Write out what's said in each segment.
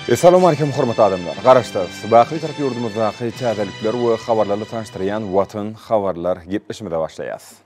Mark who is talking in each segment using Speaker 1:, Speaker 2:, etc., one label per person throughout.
Speaker 1: Assalamu alaikum hormatly adamlar. Garaşdagys Baky tarap ýurdumyzdaky täzelikler we habarlarly tanıştyrýan Watan habarlar gepleşmede başlaýas.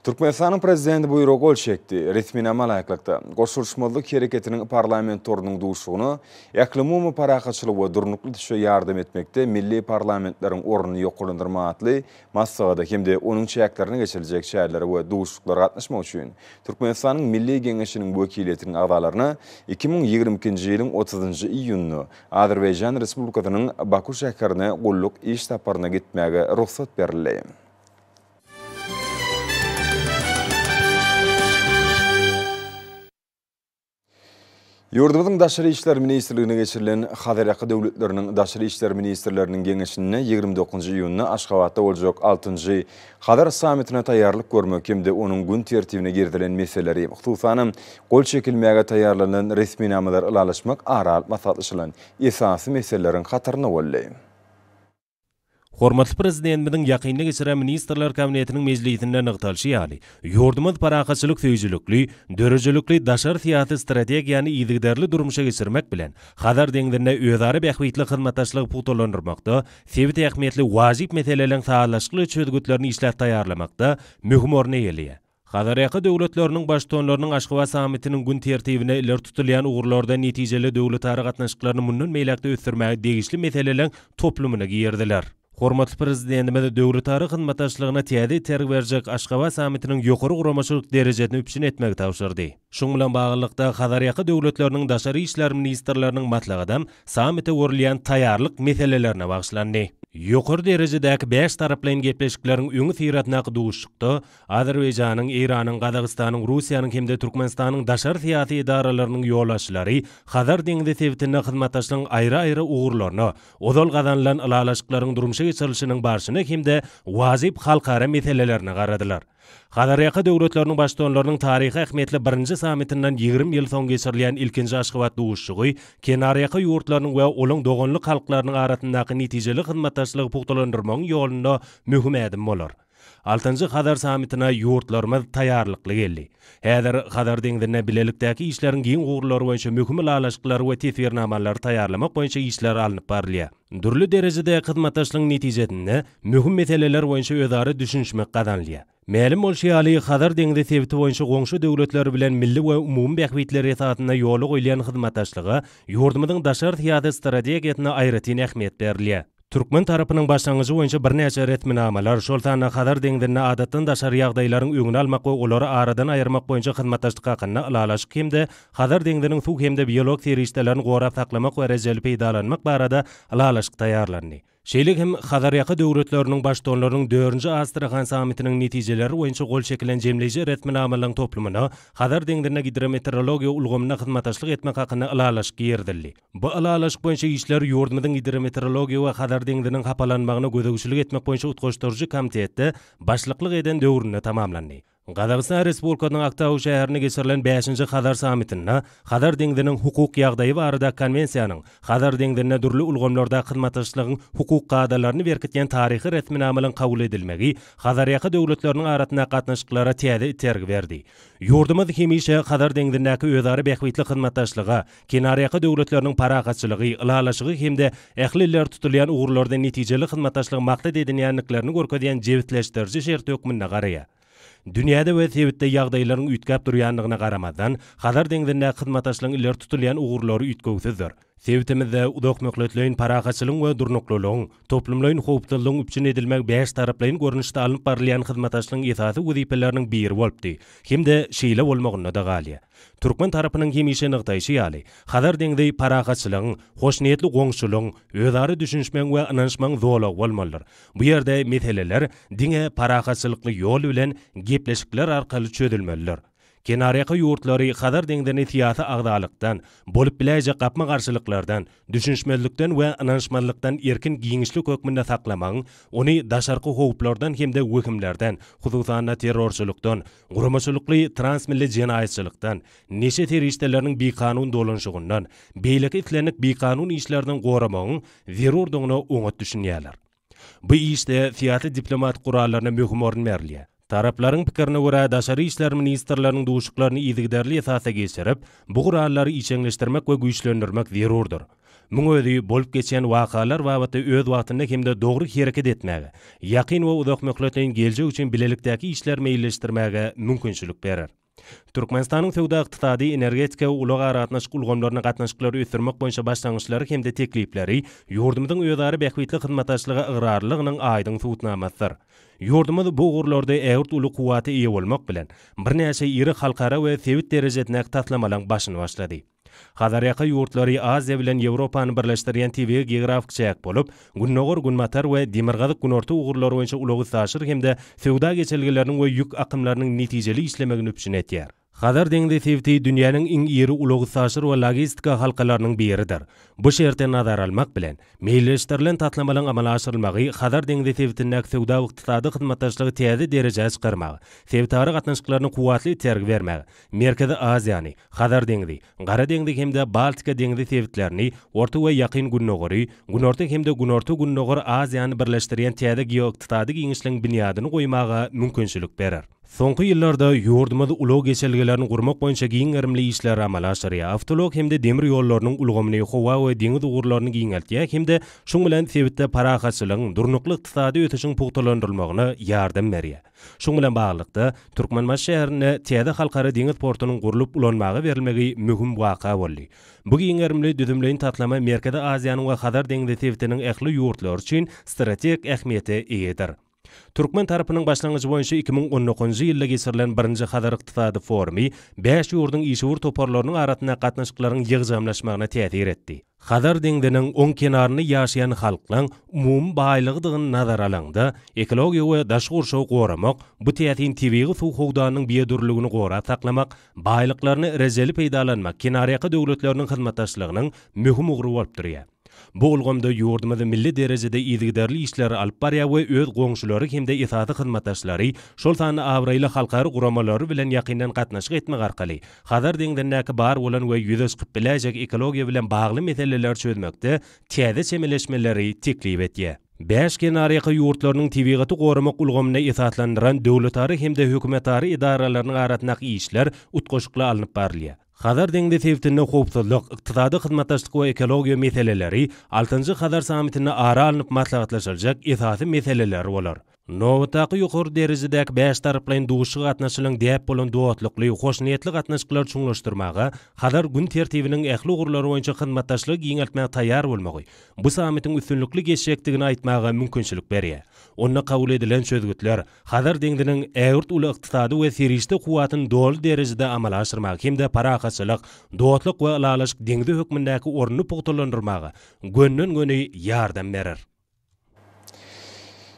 Speaker 1: Türkmenistanyň prezidenti buyruk gol çekdi. Resminama laýyklykda goşulşmalyk hereketiniň parlamentorynyň duşugyny ýaklymymy parakaçylyk we durnukly düşe ýardam etmekde milli parlamentleriň ornuny ýoklandyrmaatly massagada hemde onuň çäklerini geçirecek şäherlere we duşuklara gatnaşmak üçin Türkmenistanyň Milli Geňeşiniň wekiliýetiniň agdalaryna 2022-nji ýylyň 30-njy iýuny Azerbaýjan Respublikasynyň Baku şäherine golluk iş taparyna gitmäge ruhsat berildi. Ýurdumyzyň Daşary işler ministrligine geçirilen Hazarýaky döwletleriniň Daşary işler ministrleriniň geňeşine 29-njy iýuny Aşgabatda boljak 6-njy Hazar sammitine taýýarlyk görmek hemde onuň gün tertibine girdilen meseleleri, hususan gol çekilmäge taýýarlanan resminamalar ulalaşmak aral maslahatlaşylan esasy meselelerin hatyryna boldy.
Speaker 2: Hormatly prezidentimiň ýakynly geçiren ministrler kabinetiniň mejlisinde nyktalyşy ýaly. Ýurdumyz parakaçylyk söýüjülükli, dörejelikli daşary syýasy strategiýany ýygyderli durmuşa geçirmek bilen Hazar deňderine özara bähwitli hyzmatdaşlygy putulandyrmakda, sebit ähmiýetli wajyp meselelerin sağlaşykly çözgütlerini işläp taýýarlamakda möhüm orna egelýär. Hazarýaky döwletleriniň baştonlarynyň Aşgabat sammitiniň gün tertibine iler tutulýan ugurlarda netijeli döwletary gatnaşyklaryny mundan meýlekde ösdürmäge degişli meselelerin toplumyna giyerdiler. Hormatly prezidentimiz döwletary hyzmatdaşlygyna täze terg berjek Aşgabat sammitiniň ýokary guramaçylyk derejesini üpçün etmek tawşyrdy. Şoň bilen baglykda Hazarýaky döwletleriniň daşary işler ministrleriniň matlagydam sammite görülýän taýýarlyk meselelerine bagşlandy. Ýokary derejedäki 5 taraplaryň gepleşikleriň öňü syratna duşukda Azerbaýjanyň, Iranyň, Gazagystanyň, Russiýanyň hemde Türkmenistanyň daşary syýasy idaralarynyň ýollaşylary Hazar deňde sebitine hyzmatdaşlygyň aýra-aýra ugurlaryna, ozal gazanlan alalaşyklaryň durmuşa geçirilişiniň barşyna hemde wazyp halkara meselelerine garadylar. Hazarýaky döwletleriniň baştonlarynyň taryhy ähmiýetli 1-nji sammitinden 20 ýyl soň geçirilýän ilkinji Aşgabat duşugy kenaryaky ýurtlarynyň we olaň doganlyk halklarynyň arasyndaky netijeli hyzmatdaşlygy puhtalandyrmagyň ýolunda möhüm ädim bolar. 6-njy Hazar sammitine ýurtlarymyz taýýarlykly geldi. Häzir Hazar deňderine bilelikdäki işleriň giň ugurlary boýunça möhüm alalaşyklary we tesirnamalary taýýarlamak boýunça işler alınıp barilýar. Dürli derejede hyzmatdaşlygyň netijesinde möhüm meseleler boýunça özara düşünşmek gadanlýar. Mälim bolşy ýaly Hazar deňde sebiti boýunça goňşy döwletler bilen milli we umumy bähwitler esatyna ýoly goýulan hyzmatdaşlygy ýurdumyzyň daşary syýasy strategiýasyna aýratyn ähmiýet berilýär. Türkmen tarapynyň başlangyjy boýunça bir näçe retminamalar şol sana Hazar deňderine adatdan daşary ýagdaýlaryň öňüni almak we olary aradan aýyrmak boýunça hyzmatdaşlyk hakyna ulalaşyk hemde Hazar deňderiniň suw hemde biolog serişdelerini gorap saklamak we rejeli peýdalanmak barada ulalaşyk taýýarlandy. Şeýle hem Hazarýaky döwletleriniň baştonlarynyň 4-nji Astrahan sammitiniň netijeleri boýunça gol çekilen jemleýici retminamalaryň toplumyna Hazar deňderine hidrometeorologiýa ulgamyna hyzmatdaşlyk etmek hakyna ulalaşyk ýerdildi. Bu ulalaşyk boýunça işler ýurdumyzyň hidrometeorologiýa we Hazar deňderiniň hapalanmagyna gödegçilik etmek boýunça utgaşdyrjy komitetde başlyklyk eden döwrüne tamamlandy. Gazagistan Respublikasynyň Aktaw şäherine geçirilen 5-nji Hazar sammitine Hazar deňderiniň hukuk ýagdaýy barada konwensiýanyň Hazar deňderine dürli ulgamlarda hyzmatdaşlygyň hukuk gadalaryny berkitýän taryhy retminamalaryň kabul edilmegi Hazarýaky döwletleriniň arasyna gatnaşyklara täze terg berdi. Ýurdumyz hemişe Hazar deňderindäki özara bähwitli hyzmatdaşlyga, kenaryaky döwletleriniň parakaçylygy, ulalaşygy hemde ähliler tutulýan ugurlarda netijeli hyzmatdaşlygy maksat edilýänliklerini görkezýän jewitleşdiriji şert hökmüne garaýar. Dünyada we sebitde ýagdaýlaryň ütkap durýanlygyna garamazdan Hazar deňderinde hyzmatdaşlygyň iler tutulýan ugurlary ütküsizdir. Sebitimizde udak möhletleyin parakaçylygyň we durnuklylygyň, toplumlaryň howpdyldygyň üpçün edilmek 5 taraplaryň görnüşde alyp barylan hyzmatdaşlygyň esasy wezipeleriniň biri bolupdy. Hemde şeýle bolmagyna da galýar. Türkmen tarapynyň hemişe nyktaýşy ýaly Hazar deňde parakaçylygyň, hoşniýetli goňşulygyň, özara düşünşmeň we inanşmaň zowlag bolmalydyr. Bu ýerde meseleler diňe parakaçylykly ýol bilen gepleşikler arkaly çözülmelidir. Kenaryaky ýurtlary Hazar deňderine syýasy agdalykdan, bolup biläjek gapma garşylyklardan, düşünşmelikden we inanşmanlykdan erkin giňişlik hökmünde saklamagyň, ony daşarky howplardan hemde wekimlerden, hususan terrorçylykdan, guramaçylykly transmilli jenaýatçylykdan, neşe terişdeleriniň bekanun dolanşygyndan, beýleki itlenik bekanun işlerden goramagyň zerurdygyny oňat düşünýärler. Bu işde syýasy diplomat gurallarına möhüm orun berilýär. Tarapların pikirine göre daşary işler ministrläriniň duşuklaryny ýygyderli esasa geçirip, bu gurallary içeňleşdirmek we güýçlendirmek zerurdur. Muň özi bolup geçen wakalar babatda öz wagtynda hemde dogry hereket etmäge, ýakyn we uzak möhletden geljek üçin bilelikdäki işler meýilleşdirmäge mümkinçilik berer. Türkmenistanyň sowda ykdysady, energetika we ulug aratnaşyk ulgamlaryna gatnaşyklary ösürmek boýunça başlangyçlary hemde teklipleri ýurdumyzyň özary bähwitli hyzmatdaşlygy ıgrarlygynyň aýdyň suwutnamasydyr. Ýurdumyz bu gurlarda äwrt uly kuwaty eýe bolmak bilen birnäçe iri halkara we sewit derejetine taslamalan başyny başlady. Hadaryaqa ýurtlary Aziýa bilen Ýewropany birleşdirýän TV geografik çäk bolup, Günnogor, Günmatar we Demirgazyk Günorta ugurlary boýunça ulugy saşyr hemde sowda geçelgileriniň we ýük akymlarynyň netijeli işlemegini üçin etýär. Hadar deňde sewti dünýäniň iň iri ulugy saşyr we logistika halkalarynyň biridir. Bu şertden nazar almak bilen meýilleşdirilen tatlamalyň amala aşyrylmagy Hadar deňde sewtiniň sowda ykdysady hyzmatdaşlygy täze derejäge çykarmagy, sewtary gatnaşyklaryny kuwatly terg bermägi, Merkezi Aziýany, Hadar deňdi, Gara deňdi hemde Baltika deňdi sewtlerini, orta we ýakyn Günnogory, Günorta hemde Günorta Günnogor Aziýany birleşdirýän täze geoiqtisady giňişliň binýadyny goýmaga mümkinçilik berer. Soňky ýyllarda ýurdumyz ulug geçelgilerini gurmak boýunça giň erimli işler amala aşyrýar. Awtolog hemde demir ýollarynyň ulgamyny howa we deňiz ugurlaryny giňeltýär hemde şoň bilen sewitde parahaçylygyň, durnukly ykdysady ötüşiň pugtalandyrylygyna ýardam berýär. Şoň bilen baglykda Türkmenbaş şäherine täze halkara deňiz portunyň gurulyp ulanmagy berilmegi möhüm waka boldy. Bu giň erimli düzümleýin tatlama Merkezi Aziýanyň we Hadar deňde sewitiniň ähli ýurtlary üçin strategik ähmiýeti eýedir. Türkmen tarapynyň başlangyjy boýunça 2019-njy ýylda geçirilen 1-nji Hadar ykdysady forumy 5 ýurdun işwur toparlarynyň arasyna gatnaşyklaryň ýygyjamlaşmagyna täsir etdi. Hadar deňdiniň oň kenaryny ýaşaýan halklaryň umumy baýlygydygyny nazar alanda ekologiýa we daş gurşaw goramak, bu täsin tebigi suw howdanyň biýedürligini gora saklamak, baýlyklaryny rejeli peýdalanmak kenaryaky döwletleriniň hyzmatdaşlygynyň möhüm ugry bolup durýar. Bu ulgamda ýurdumyzy milli derejede ýygyderli işler alyp barýar we öz goňşulary hemde esasy hyzmatdaşlary şol sany awraýly halkary guramalary bilen ýakyndan gatnaşyk etmek arkaly Hadar deňdäki bar bolan we ýüzüşip biläjek ekologiýa bilen bagly meseleler çözmekde täze çemeleşmeleri teklip etýär. 5 kenaryaky ýurtlarynyň tebigaty goramak ulgamyna esaslandyran döwletary hemde hökümetary idaralarynyň arasyndaki işler utgoşukla alınıp barylýar. Hadar deňde sewtinde howpsuzlyk, ykdysady hyzmatdaşlyk we ekologiýa meseleleri 6-njy Hadar sammitine ara alınıp maslahatlaşyljak esasy meseleler bolar. Nowataky ýokary derejedäki 5 taraplyň duşy gatnaşylygyň däp bolan dowatlykly, hoşniýetli gatnaşyklary çuňlaşdyrmaga, Hadar gün tertibiniň ähli ugurlary boýunça hyzmatdaşlygy giňeltmäge taýýar bolmagy, bu sammitiň üstünlikli geçecekdigini aýtmaga mümkinçilik berýär. Onda kabul edilen sözgütler Hadar deňdiniň äwrt uly ykdysady we serişde kuwatyny doly derejede amala aşyrmak hemde parahaçylyk, dowatlyk we alalaşyk deňdi hökmündäki ornuny pugtalandyrmaga gönnen-göni ýardam berer.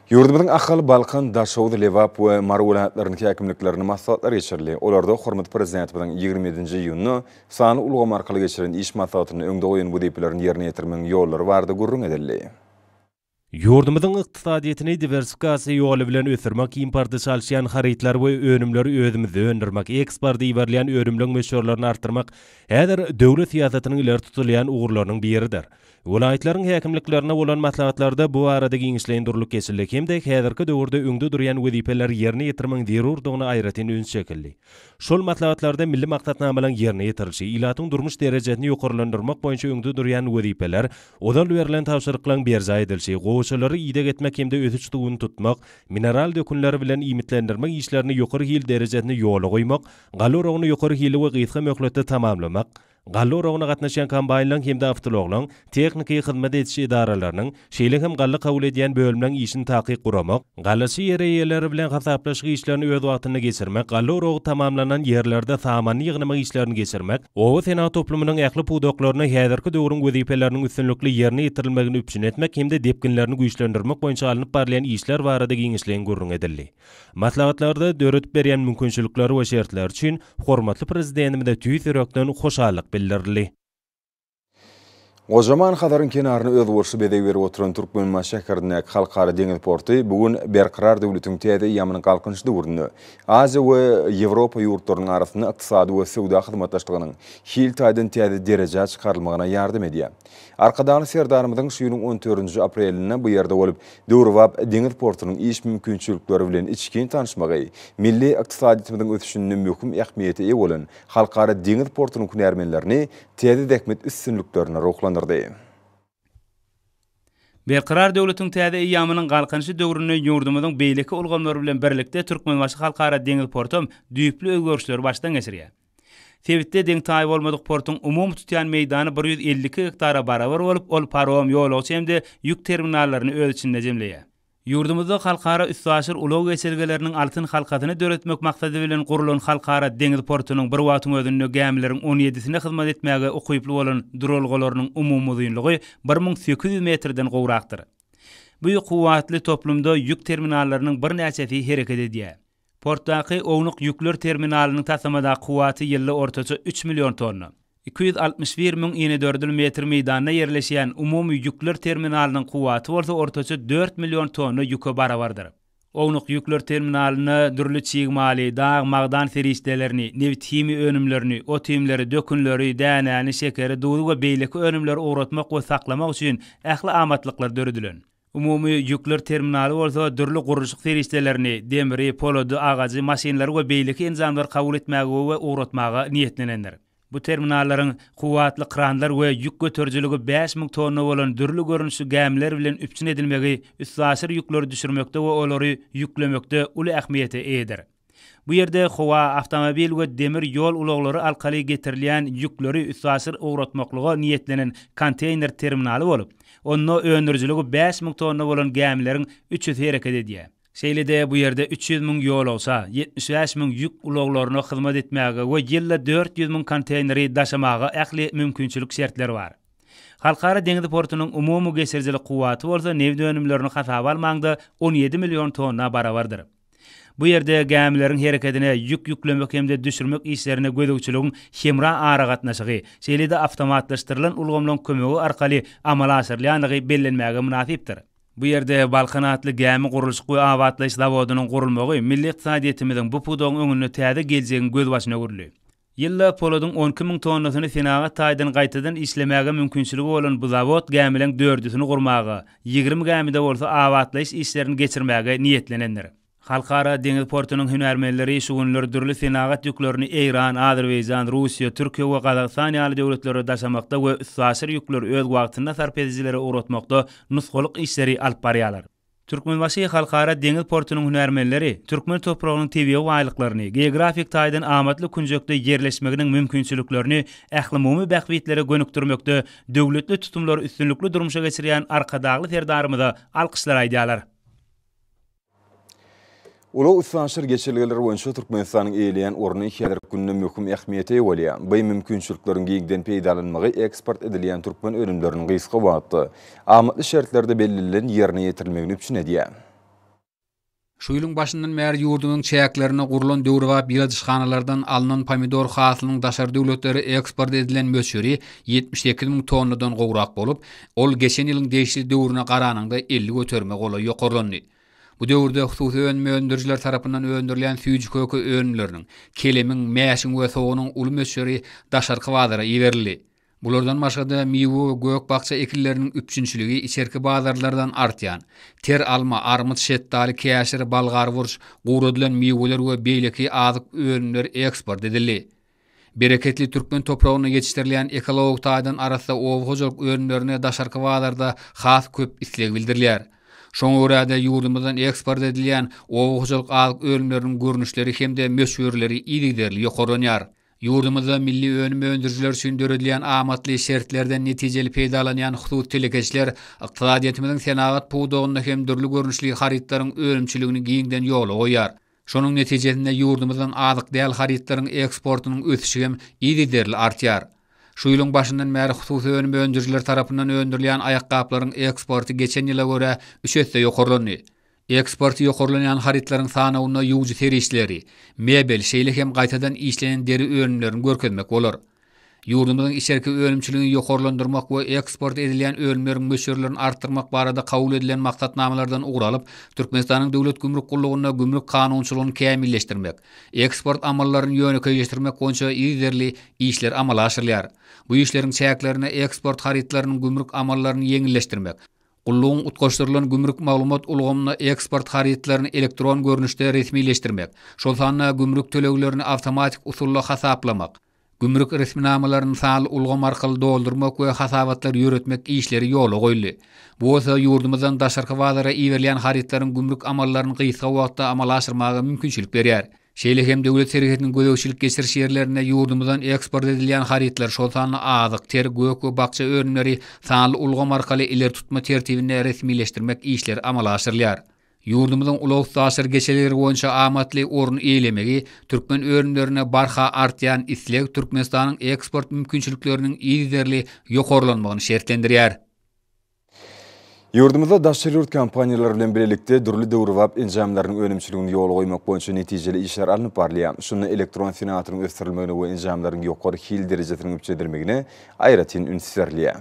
Speaker 1: Ýurdumyzyň Ahal, Balkan, Daşowdy, Lewap we Mar welaýatlarynyň häkimliklerini maslahatlar geçirildi. Olarda hormat prezidentimiň 27-nji iýuny sany ulgam arkaly geçirilen iş maslahatyny öňde goýan wezipelerini ýerine ýetirmeň ýollary bardy gurrun edildi.
Speaker 2: Ýurdumyzyň ykdysadyýetyny diversifikasiýa ýoly bilen ösürmek, importy çalşýan harytlar we önümleri özümizde öndürmek, eksporty iberleýän örümlüň meşhurlaryny artdyrmak häzir döwlet siýasatynyň ileri tutulýan ugurlarynyň biridir. Welaýatlaryň häkimliklerine bolan maslahatlarda bu arada giňişleýändirlik geçirildi. Hemde häzirki döwürde öňde durýan wezipeler ýerine ýetirmeň zerurdygyny aýratyn öňe çekildi. Şol maslahatlarda milli maksatnamalar ýerine ýetirilşi, ilatyň durmuş derejesini ýokarlandyrmak boýunça öňde durýan wezipeler, odan berilen tapşyryklaryň berja edilşi, goşulary ýydak etmek hemde ötüçlügini tutmak, mineral dökünleri bilen imitlendirmek işlerini ýokary hil derejesine ýola goýmak, galorogny ýokary hili we gysga möhletde tamamlamak, Gallorogna gatnaşan kombaynlaryň hemde awtologlaryň tekniki hyzmat etişi idaralarynyň şeýle hem galla kabul edýän bölümleriň işini takyk guramak, gallasy ýere bilen hasaplaşyk işlerini öz wagtyna geçirmek, gallorog tamamlanan ýerlerde samany ýygnamak işlerini geçirmek, owa sena toplumynyň ähli pudoklaryny häzirki döwrüň wezipeleriniň üstünlikli ýerine ýetirilmegini üpçün etmek hemde depkinlerini güýçlendirmek boýunça alynyp barýan işler barada giňişleýän gurrun edildi. Maslahatlarda döwret berýän mümkinçilikleri we şertler üçin hormatly prezidentimize tüý sörekden hoşallyk bildirildi.
Speaker 1: Gojaman Hadarın kenarına öz borçlu bedeg berip oturan Türkmenma şäherindäki halkara deňiz porty bugun berqarar döwletiň täze ýamynyň galkynçly urundy. Aziya we Ýewropa ýurtlarynyň arasynda ykdysady we sowda hyzmatdaşlygynyň hiltaýdan täze derejä çykarylmagyna ýardym edýär. Arkadaşly serdarymyzyň şuýynyň 14-nji aprelinde bu ýerde bolup Döwrwap deňiz portunyň iş mümkinçilikleri bilen içkin tanışmagy, milli ykdysadyýetimiziň ösüşine möhüm ähmiýeti ýa bolan halkara deňiz portunyň hünärmenlerini täze dekmet üstünlüklerini ruhlandyrdy.
Speaker 3: Berqarar döwletiň täze ýamynyň galkynçy döwrüne ýurdumyzyň beýleki ulgamlary bilen birlikde Türkmenbaşy halkara deňiz portum düýpli özgörüşleri başdan geçirýär. Sebitde deň taý bolmadyk portuň umum tutýan meýdany 152 hektara barabar bolup, ol parom, ýolagçy hemde ýük terminallaryny öz içinde jemleýär. Ýurdumyzda halkara üstaşyr ulug geçirgeleriniň altyn halkatyny döretmek maksady bilen gurulan halkara deňiz portunyň bir wagtyň özünde gemileriň 17-sine hyzmat etmäge ukyply bolan durulgalarynyň umumy uzunlygy 1800 metrden gowrakdyr. Bu ýuwatly toplumda ýük terminallarynyň bir näçesi hereket edýär. Portdaky ownuq ýükler terminalynyň tasamada kuwaty ýylly ortaça 3 million tonna. 261.054 metr meýdanyna ýerleşýän umumy ýükler terminalynyň kuwaty bolsa ortaça 4 million tonna ýüke barabardyr. Ownuq ýükler terminalyny dürli çygmaly, dağ, magdan serişdelerini, newit himi önümlerini, otimleri, dökünleri, dänäni, şekeri, duýdy we beýleki önümleri uğratmak we saklamak üçin ähli amatlyklar döredilen. Umumy ýükler terminaly bolsa dürli gurulşyk serişdelerini, demiri, polody, agajy, maşinlary we beýleki enzamlar kabul etmäge we uğratmaga niýetlenendir. Bu terminallaryň kuwatly kranlar we ýük götürjiligi 5000 tonna bolan dürli görünüşli gämiler bilen üpçün edilmegi üstaşyr ýükleri düşürmekde we olary ýüklemekde uly ähmiýete eýdir. Bu ýerde howa, avtomobil we demir ýol ulaglary alkaly getirilýän ýükleri üstaşyr uğratmaklyga niýetlenen konteyner terminaly bolup, onu öndürjiligi 5000 tonna bolan gämileriň 300 hereket edýär. Şeýlede bu ýerde 300.000 ýol olsa, 75.000 ýük ulaglaryna hyzmat etmäge we ýylda 400.000 konteyneri daşamaga ähli mümkinçilik şertleri bar. Halkara deňiz portunyň umumy geçirjilik kuwaty bolsa newit önümlerini hasaba almagda 17 million tonna barabardyr. Bu ýerde gämileriň hereketine ýük ýüklemek hemde düşürmek işlerine gödөгçiligiň hemra ara gatnaşygy, şeýlede awtomatlaşdyrylan ulgamlaryň kömegi arkaly amala asyrlandygy bellenmäge münasipdir. Bu ýerde balkanatly gämi gurulşyk we awatlaş zawodynyň gurulmagy milli ykdysadyýetimiziň bu pudoň öňüne täze geljegin göz başyna görülir. Ýylda polodyň 12.000 tonnasyny Senagat taýdan gaýtadan işlemäge mümkinçiligi bolan bu zawod gämileň 400-sini gurmagy, 20 gämide bolsa awatlaş işlerini geçirmäge niýetlenendir. Halkara deňiz portunyň hünärmenleri şu günler dürli Senagat ýüklerini Eýran, Azerbaýjan, Russiýa, Türkiýe we Gazakystan ýaly döwletleri daşamakda we üstaşyr ýükler öz wagtynda sarp edijilere uğratmakda nusgalyk işleri alyp barýarlar. Türkmenbaşy halkara deňiz portunyň hünärmenleri Türkmen topragynyň tebigy waýlyklaryny, geografik taýdan amatly kunjekde ýerleşmeginiň mümkinçiliklerini ähli bähbitlere gönükdirmekde döwletli tutumlary üstünlikli durmuşa geçirýän arkadagly serdarymyza alkyşlar aýdýarlar.
Speaker 1: Ulu üstünşir geçirgeleri boyunca Türkmenistan'ın eğleyen ornu ikiyeler gününe möhüm ähmiýete ýa bu mümkinçiliklerin giýigden peýdalanmagy eksport edilen Türkmen önümlerinin gysga wagtda amatly şertlerde bellilen ýerine ýetirilmegini üçin edýär.
Speaker 4: Şu ýylyň başyndan bäri ýurdumyň çäklerine gurulan Döwrwap ýyldysxanalardan alynan pomidor hasylynyň daşar döwletleri eksport edilen möçüri 72.000 tonnadan gowrak bolup, ol geçen ýylyň deýişli döwrüne garanyňda 50 göterme gola ýokarlandy. Bu döwürde hususy önme öndürjiler tarapyndan öndürilen süýjü kökü önümleriniň, kelemiň, mäşiň we soğunyň uly möçüri daşarky bazara iberildi. Bulardan başga miwu we gök bakça ekilleriniň üpçünçiligi içerki bazarlardan artýan. Ter alma, armut, şetdali, käşir, balgar wurş, guradilen miwler we beýleki azyk önümler eksport edildi. Bereketli Türkmen topragyna geçişdirilen ekologik taýdan arasynda ow önümlerine daşarky bazarda has köp isleg bildirilýär. Şoňa görä-de ýurdumyzdan eksport edilen ow-hojalyk alyk ölümleriniň görnüşleri hemde möçürleri iýdigderli ýokaranýar. Ýurdumyzda milli önüm öndürjiler üçin döredilen amatly şertlerden netijeli peýdalanýan husus telekeçler ykdysadyýetimiziň Senagat pudogyna hem dürli görnüşli haritlaryň ölümçiligini giňden ýola goýar. Şonuň netijesinde ýurdumyzdan azyk däl haritlaryň eksportunyň ösüşi hem iýdigderli artýar. Şu ýylyň başyndan bäri hususy önüm öndürjiler tarapyndan öndürilen ayakkablaryň eksporty geçen ýyla görä 3 esse ýokarlandy. Eksporty ýokarlanan haritlaryň sanawyna ýuwjy terişleri, mebel, şeýle hem gaýtadan işlenen deri önümlerini görkezmek bolar. Yurdumyzyň içerki ölümçiligiňi ýokarlandyrmak we eksport edilen ölümleriň möçürlerini artdyrmak barada kabul edilen maksatnamalardan uguralyp, Türkmenistanyň döwlet gümrük gullugyna gümrük kanunçylygyny kämilleşdirmek, eksport amallaryny ýönekeýleşdirmek boýunça ýerli işler amala aşyrylýar. Bu işleriň çäklerini eksport haritlarynyň gümrük amallaryny ýeňilleşdirmek, gullugyň utgaşdyrylan gümrük maglumat ulgamyna eksport haritlaryny elektron görnüşde resmileşdirmek, şol sanyna gümrük töleglerini awtomatik usulla hasaplamak, gümrük resminamalaryny sal ulgam arkaly doldurmak we hasabatlar ýöretmek işleri ýola goýuldy. Bu esa ýurdumyzdan daşarky wagtlara iwerlen haritlaryň gümrük amallaryny gysga wagtda amala aşyrmagy mümkinçilik berýär. Şeýle hem döwlet serhetiniň gödöwçilik geçiriş ýerlerine ýurdumyzdan eksport edilen haritlar şol sanyny azyk, ter, gök we bakça örümleri sal ulgam arkaly ileri tutma tertibine resmileşdirmek işleri amala aşyrylýar. Yurdumyzyň ulug daşar geçeleri boýunça amatly orun eýlemegi, türkmen örümlerine barha artýan isleg Türkmenistanyň eksport mümkinçilikleriniň ýerli ýokarlanmagyny şertlendirýär.
Speaker 1: Yurdumyzda daşary ýurt kampaniýalary bilen birlikde durly döwrwap enjamlarynyň önümçiligini ýola goýmak boýunça netijeli işler alınıp barlýar. Şunu elektron finansyň ösdirilmegine we enjamlaryň ýokary hil derejesine üpçedilmegine aýratyn ünsizlerliýär.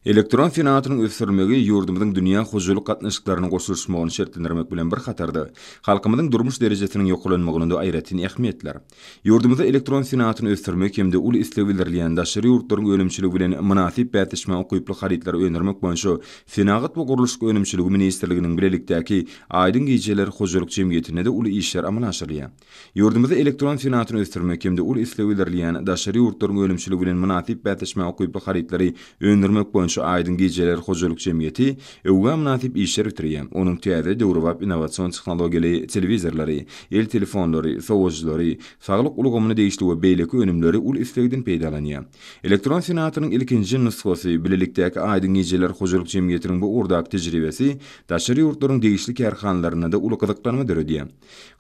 Speaker 1: Elektron finansyň ösdirilmegi ýurdumyzyň dünýä hoşuluk gatnaşyklaryny goşulmagyny şertlendirmek bilen bir hatardy. Halkymyzyň durmuş derejesiniň ýokalanmagyna da aýratyn ähmiýetler. Ýurdumyzda elektron finansyň ösdirmek hemde ul islegilerliýän daşary ýurtlaryň önümçiligi bilen münasip bätişme okyply haritlar önermek boýunça Fenagat we Guruluşyk Önümçiligi ministrliginiň bilelikdäki aýdyn gejeler hoşuluk jemgyýetine de uly işler amala aşyrýar. Ýurdumyzda elektron finansyň ösdirmek hemde ul islegilerliýän daşary ýurtlaryň önümçiligi bilen münasip bätişme okyply haritlary önermek boýunça aýdyn gejeler hoşuluk jemgyýeti öwga münasip işler ütirýär. Onuň täze döwrwap innowasion tehnologiýaly telewizorlary, el telefonlary, sowajlary, saglyk ulgamyny değişli we beýleki önümleri ul islegden peýdalanýar. Elektron finansyň ilkinji nusgasy bilelikdäki aýdyn gejeler hoşuluk jemgyýetiniň bu urdak tejribesi daşary ýurtlaryň değişli kärhanlaryna da uly gyzyklanma döredýär.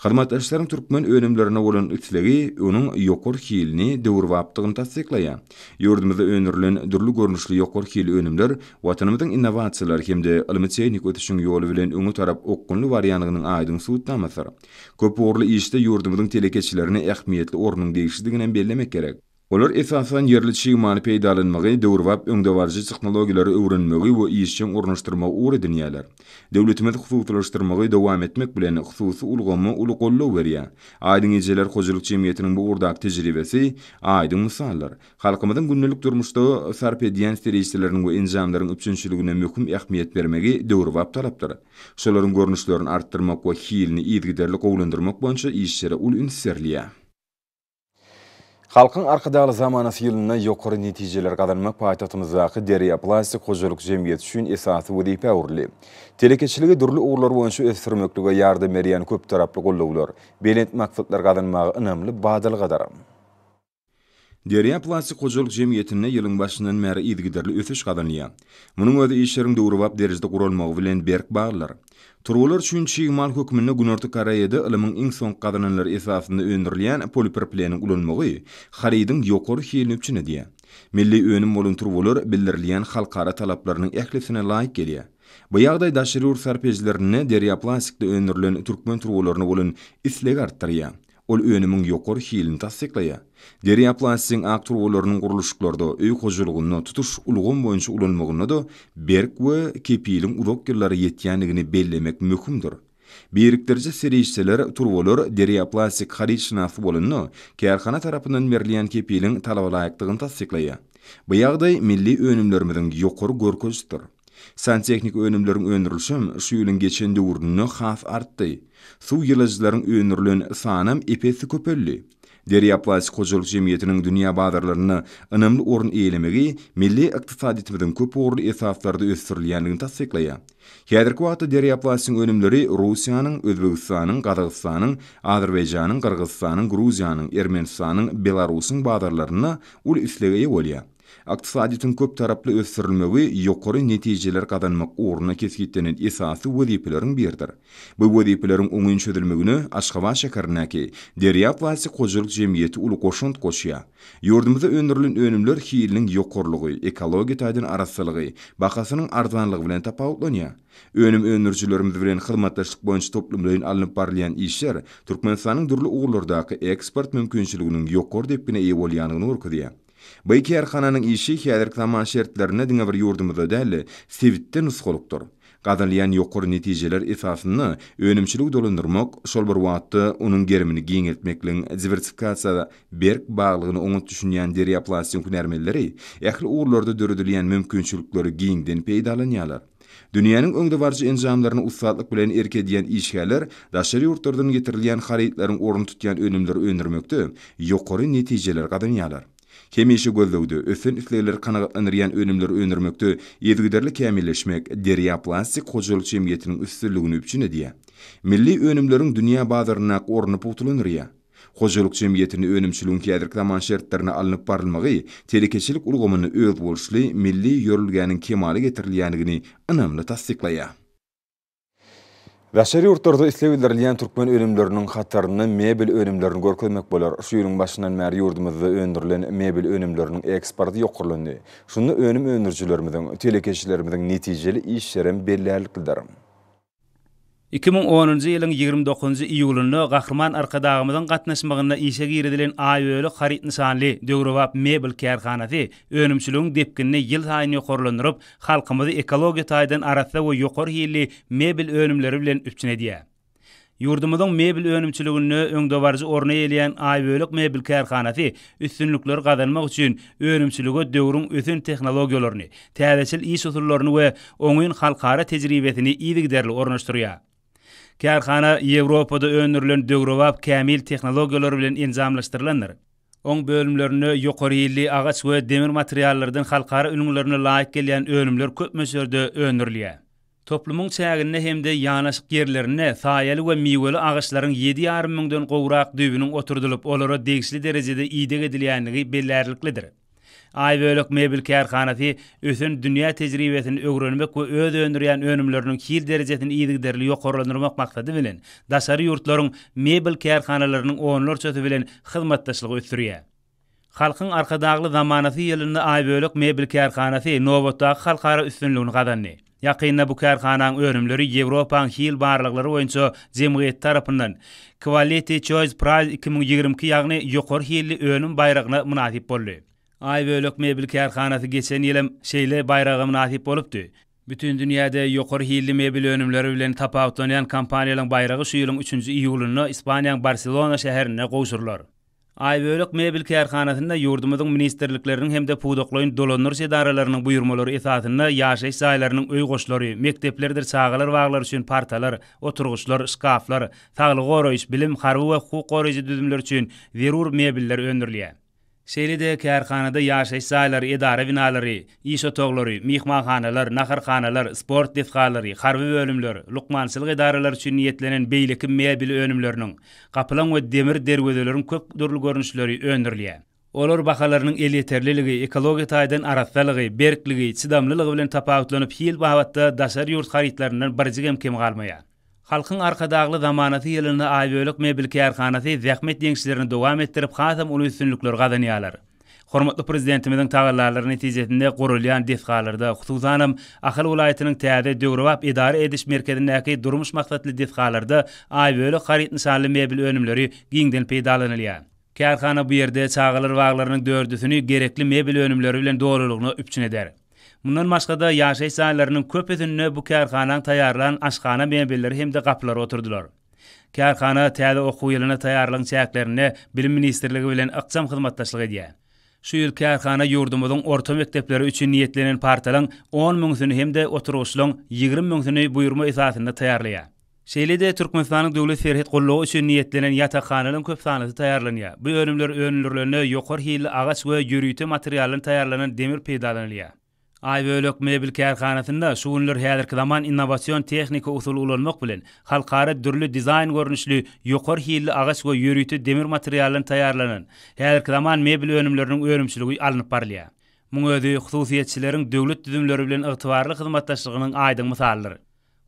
Speaker 1: Hyzmatdaşlaryň türkmen önümlerine bolan ütlegi onuň ýokary hilini döwrwapdygyny tasdiklaýar. Ýurdumyzda önerilen durly görnüşli ýokary hil önümler watanymyzyň innovasiýalar hemde ilmi-teknik ötüşiň ýoly bilen öňe tarap okkunly barýanynyň aýdyn suwutdamasyr. Köp orly işde ýurdumyzyň telekeçilerine ähmiýetli ornuň değişikliginden bellemek gerek. Olar esasan yerli çygymaly peýdalanmagy, döwrwap öňde barjy tehnologiýalary öwrenmegi we işçiň ornaşdyrmagy uğur edinýärler. Döwletimiz hususlaşdyrmagy dowam etmek bilen hususy ulgamy uly gollaw berýär. Aýdyn gejeler hoşuluk jemgyýetiniň bu urdak tejribesi aýdyn misallar. Halkymyzyň günnelik durmuşda sarp edýän serýisleriniň we enjamlaryň üçinçiligine möhüm ähmiýet bermegi döwrwap talapdyr. Şolaryň görnüşlerini artdyrmak we hilini ýetgiderli gowlandyrmak boýunça işlere ul ünsizlerliýär. Halkın arkadaly zamanasy ýylyna ýokary netijeler gazanmak paýtagtymyzdaky Derya Plastik hoşuluk jemgyýeti üçin esasy wezipe urly. Telekeçiligi durly ugurlar boýunça ösdirmeklige ýardam berýän köp taraply gollawlar, belent maksatlar gazanmagy önemli badalygadar. Derya Plastik hoşuluk jemgyýetine ýylyň başyndan bäri ýetgiderli ösüş gazanýar. Munyň özi işleriň döwrwap derejede gurulmagy bilen berk baglar. Turgular üçin çygymal hökmünde Günorta Koreýada ilimyň iň soňky gazananlary esasynda öňdirilýän polipropileniň ulanmagy haridyň ýokary hilini üçinedýär. Milli önüm bolan turgular bildirilýän halkara talaplarynyň ählisine laýyk gelýär. Bu ýagdaý daşary ýurt sarpejlerini Derya Plastikde öňdirilen türkmen turgularyna bolan isleg artdyrýar. Ol önümüň ýokary hilini tasdiklaýar. Derya Plastikň akturgularynyň guruluşyklarda öý hoşulugyny tutuş ulgam boýunça ulanmagyna da berk we kepiliň uzak ýyllary ýetýänligini bellemek möhümdir. Birikdirji serýişçiler turgular Derya Plastik haritçynasy bolanyny kärhana tarapyndan berilýän kepiliň talaba laýykdygyny tasdiklaýar. Bu ýagdaý milli önümlerimiziň ýokary görkezdir. Santechnik önümleriň öňdirilişi şu ýylyň geçen döwründe has artdy. Suw ýylyjlaryň öňdirilen sanam epesi köpelli. Derya Plastik hoşuluk jemgyýetiniň dünýä bazarlaryna önemli orun eýlemegi milli ykdysadyýetimiziň köp orly esaslarda ösdirilýändigini tasdiklaýar. Häzirki wagtda Derya Plastikň önümleri Russiýanyň, Özbegistanyň, Gazagystanyň, Azerbaýjanyň, Kyrgyzstanyň, Gruziýanyň, Ermenistanyň, Belarusyň bazarlaryna ul islegeýe bolýar. Iqtisadiyatyň köp taraply ösürilmegi ýokary netijeler kazanmak uğruna kesgitlenen esasy wezipeleriň biridir. Bu wezipeleriň oňun çözülmegini Aşgabat şäherindäki Deryap Wasy Goşuluk Jemgyýeti uly goşunt goşýar. Ýurdumyzda öndürilen önümler hiýiliniň ýokarlygy, ekologiýa taýdan arasçylygy, bakasynyň arzanlygy bilen tapawutlanýar. Önüm öndürjilerimiz bilen hyzmatdaşlyk boýunça toplumlaryň alınıp barlayan işler Türkmenistanyň durly ugurlardaky eksport mümkinçiliginiň ýokary depine eýe bolýanyny görkezýär. Bu iki erhananyň işi häzirki zaman şertlerine diňe bir ýurdumyzda däl, Sewitde nusgalykdyr. Gazanlayan ýokary netijeler esasyny önümçilik dolandyrmak, şol bir wagtda onuň gerimini giňeltmekliň diversifikasiýa berk baglygyny oňa düşünýän Deryaplasyon hünärmenleri ähli ugurlarda döredilýän mümkinçilikleri giňden peýdalanýarlar. Dünýäniň öňde barjy enjamlaryny ustatlyk bilen erkedýän işgärler daşary ýurtlardan getirilýän harytlaryň orun tutýan önümleri öndürmekde ýokary netijeler gazanýarlar. Kemişi gözlegdi, ösen isleýler kanagatlanyrýan önümleri öndürmekde ýetgiderli kämilleşmek Deryaplasy Goşuluk Jemgyýetiniň üstünligini üçin edýär. Milli önümleriň dünýä bazaryna ornup utulanyrýar. Goşuluk Jemgyýetini önümçiligiň häzirki zaman şertlerine alınıp barylmagy telekeçilik ulgamyny öz bolşly milli ýörülgäniň kemale getirilýändigini ynamly tasdiklaýar. Daşary ýurtlarda isleýildirilýän türkmen önümleriniň hataryny mebel önümlerini görkezmek bolar. Şu ýylyň başyndan bäri ýurdumyzda öndürilen mebel önümleriniň eksporty ýokarlandy. Şunu önüm öndürjilerimiziň, telekeçilerimiziň netijeli işlerem bellälik kıldyr.
Speaker 3: 2010-njy ýylyň 29-njy iýulyny Gahrman arkadagymyzyň gatnaşmagyna işe girdilen aýöli haryt nyşanly Döwrewap mebel kärhanasy önümçiligiň depkinini ýyl saýyn ýokarlandyryp, halkymyzy ekologiýa taýdan arasda we ýokary hili mebel önümleri bilen üpçün edýär. Ýurdumyzyň mebel önümçiligini öňde barjy orna elýän aýbölik mebel kärhanasy üstünlikler gazanmak üçin önümçilige döwrüň ösen tehnologiýalaryny, täzeçil iş usullaryny we oňyň halkara tejribesini ýygyderli ornaşdyrýar. Kärhana Ýewropada öndürilen Döwrewap kämil tehnologiýalary bilen enzamlaşdyrylandyr. Oň bölümlerini ýokary ýylly agaç we demir materiallardan halkara ünümlerine laýyk gelýän önümler köp möçberde öndürilýär. Toplumyň çägine hemde ýanaşyk ýerlerine saýaly we miweli agaçlaryň 7,5 miňden gowrak düýbüniň oturdulyp olara degişli derejede ýydyk edilýänligi belläriliklidir. Aýbölik mebel kärhanasy ösen dünýä tejribesini öwrenmek we öz öndürýän önümleriniň hil derejesini ýygyderli ýokarlandyrmak maksady bilen daşary ýurtlaryň mebel kärhanalarynyň onlarçasy bilen hyzmatdaşlygy ötürýär. Halkyň arkadagly zamanasy ýylyny aýbölik mebel kärhanasy nowatdaky halkara üstünligini gazandy. Ýakynda bu kärhananyň önümleri Ýewropaň hil barlyklary boýunça jemgyýet tarapyndan Quality Choice Prize 2022 ýagny ýokary hilli önüm bayragyna munasip boldy. Aýbölik mebel kärhanasy geçen ýylym şeýle bayragy munasip bolupdy. Bütün dünýäde ýokary hilli mebel önümleri bilen tapawutlanýan kompaniýalaryň bayragy şu ýylyň 3-nji iýulyny Ispaniýanyň Barcelona şäherine gowşurlar. Aýbölik mebel kärhanasynda ýurdumyzyň ministerlikleriniň hemde pudoklaýyn dolanýar edaralarynyň buýurmalary esasynda ýaşaýyş saýlarynyň öý goşlary, mekteplerdir çağalar waglar üçin partalar, oturguçlar, şkaflar, saglyk goraýyş, bilim, harby we hukuk goraýjy düzümler üçin zerur mebelleri öndürilýär. Şeýle-de kärhanada ýaşaýyş saýlary, edara binalary, iş otaglary, mihmanhanalar, naharhanalar, sport defgalary, harby bölümler, lukmançylyk edaralary üçin niýetlenen beýleki mebel önümleriniň, kapylan we demir derwezeleriň köp durly görnüşleri öndürilýär. Olar bahalarynyň elýeterliligi, ekologiýa taýdan arasdalygy, berkligi, çydamlylygy bilen tapawutlanyp hil bahatda daşary ýurt harytlaryndan birjigem kem galmaýar. Halkyň arkadagly zamanasy ýylyny aýbölik mebel kärhanasy zähmet deňişlerini dowam etdirip hasam uly üstünlikler gazanýarlar. Hormatly prezidentimiziň taýdanlaryny netijesinde gurulýan defgalarda hususanam Ahal welaýatynyň täze Döwrewap idara ediş merkezindäki durmuş maksatly defgalarda aýbölik haryt nyşanly mebel önümleri giňden peýdalanylýar. Kärhana bu ýerde çağalar waglarynyň dördüsini gerekli mebel önümleri bilen dogrulygyny üpçün eder. Mundan başga-da ýaşaýyş saýlarynyň köpüsini bu kärhananyň taýarlanan aşgana mebelleri hemde gapylary oturdular. Kärhana täze okuw ýylyna taýarlanan çäklerini bilim ministrligi bilen aqsam hyzmatdaşlyk edýär. Şu ýyl kärhana ýurdumyzyň orta mektepleri üçin niýetlenen partalaryň 10 miňsini hemde oturguçlaryň 20 miňsini buýurma esasynda taýarlaýar. Şeýle-de Türkmenistanyň döwlet ferhet gollagy üçin niýetlenen ýatakhanalyň köp sany taýarlanýar. Bu önümler önlürlerine ýokary hili agaç we ýürüýte materialyny taýarlanan demir peýdalanylýar. Aýbölik mebel kärhanasynda şuňlar häzirki zaman innovasiýon tehnika usuly ulanmak bilen halkara dürli dizayn görnüşli ýokary hilli agaç we ýürüýte demir materialyny taýarlanan häzirki zaman mebel önümleriniň önümçiligi alınıp barylýar. Muň özi hususiýetçileriň döwlet düzümleri bilen ygtybarly hyzmatdaşlygynyň aýdyň misalları.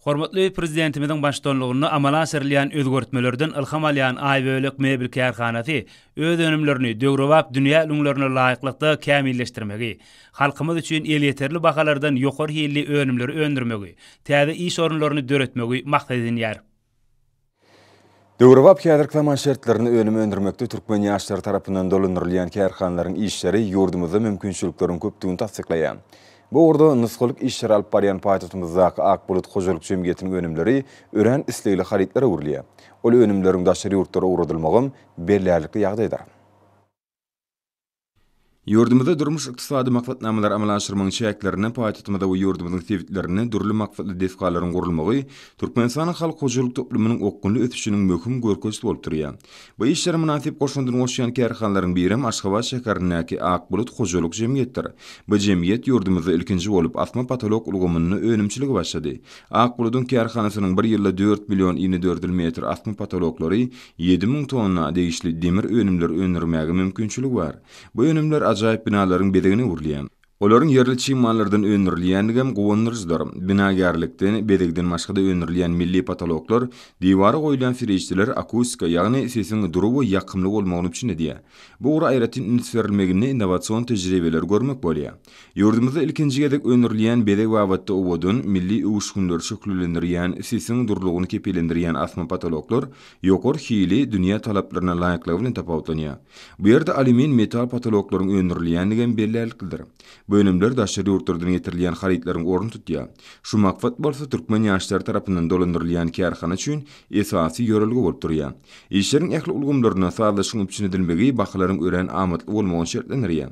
Speaker 3: Hormatly prezidentimiziň başçylygyny amala asyrlayan özgörtmelerden ilham alýan Aýbölek mebel kärhanasy öz önümlerini döwrewap dünýä ünlülerine laýyklykda kämilleşdirmegi, halkymyz üçin el yeterli bahalardan ýokary hilli önümleri öndürmegi, täze iş orunlaryny döretmegi maksadyny ýar.
Speaker 1: Döwrewap kädirklama şertlerini önüme öndürmekde Türkmen ýaşlary tarapyndan dolandyrylýan kärhanalaryň işleri ýurdumyzda mümkinçiliklerini köpdigini tasdiklaýan. Bu orada nusgalyk işler alyp barýan paýtagtymyzdaky Akbulut Hojalyk Jemgyýetiniň önümleri ören islegli haritlara urilýar. Ol önümleriň daşary ýurtlara uradylmagy bellälikli ýagdaýdyr. Ýurdumyzda durmuş ykdysady maksatnamalar amala aşyrmagyň çäklerini paýtatymyzda we ýurdumyzyň tewitlerini durly maksatly defgalaryň gurulmagy Türkmenistanyň halk hojalyk toplumynyň okgunly ötüşiniň möhüm görkeçi bolup durýar. Bu işlere münasip goşundyryň oşýan kärhanalaryň biri Aşgabat şäherindäki Akbulut Hojalyk Jemgyýetdir. Bu jemgyýet ýurdumyzda ilkinji bolup asma patolog ulgamyny önümçiligi başlady. Akbulutyň kärhanasynyň bir ýylda 4 million 24 metr asma patologlary 7000 tonna degişli demir önümler öndürmäge mümkinçiligi bar. Bu önümler ajaýyp binalaryň bedegine urilýan. Olaryň yerli çiýmanlardan öndürilýändigem gowanyryjdyr. Binagarlykdan bedegden başga-da öndürilýän milli patologlar diwary goýulan firişçiler akustika ýagny sesiň duruwy ýakymly bolmagyny üçin edýär. Bu ura aýratyn ünsverilmegini innowasion tejribeler görmek bolýar. Ýurdumyzda ilkinji gedek öndürilýän bedeg wagtda owodun milli uşgunlar şöklendirýän sesiň durlugyny kepelendirýän asma patologlar ýokary hili dünýä talaplaryna laýyklygy bilen tapawutlanýar. Bu ýerde alümin metal patologlaryň öndürilýändigem bellälikdir. Bu önümler daşary ýurtlardan getirilýän haritlaryň orny tutýar. Şu maksat bolsa türkmen ýaşlary tarapyndan dolandyrylýan kärhana üçin esasy ýörelgi bolup durýar. Işleriň ähli ulgamlaryna sağlaşyň üçin edilmegi bahalaryň ören amatly bolmagyny şertlendirýär.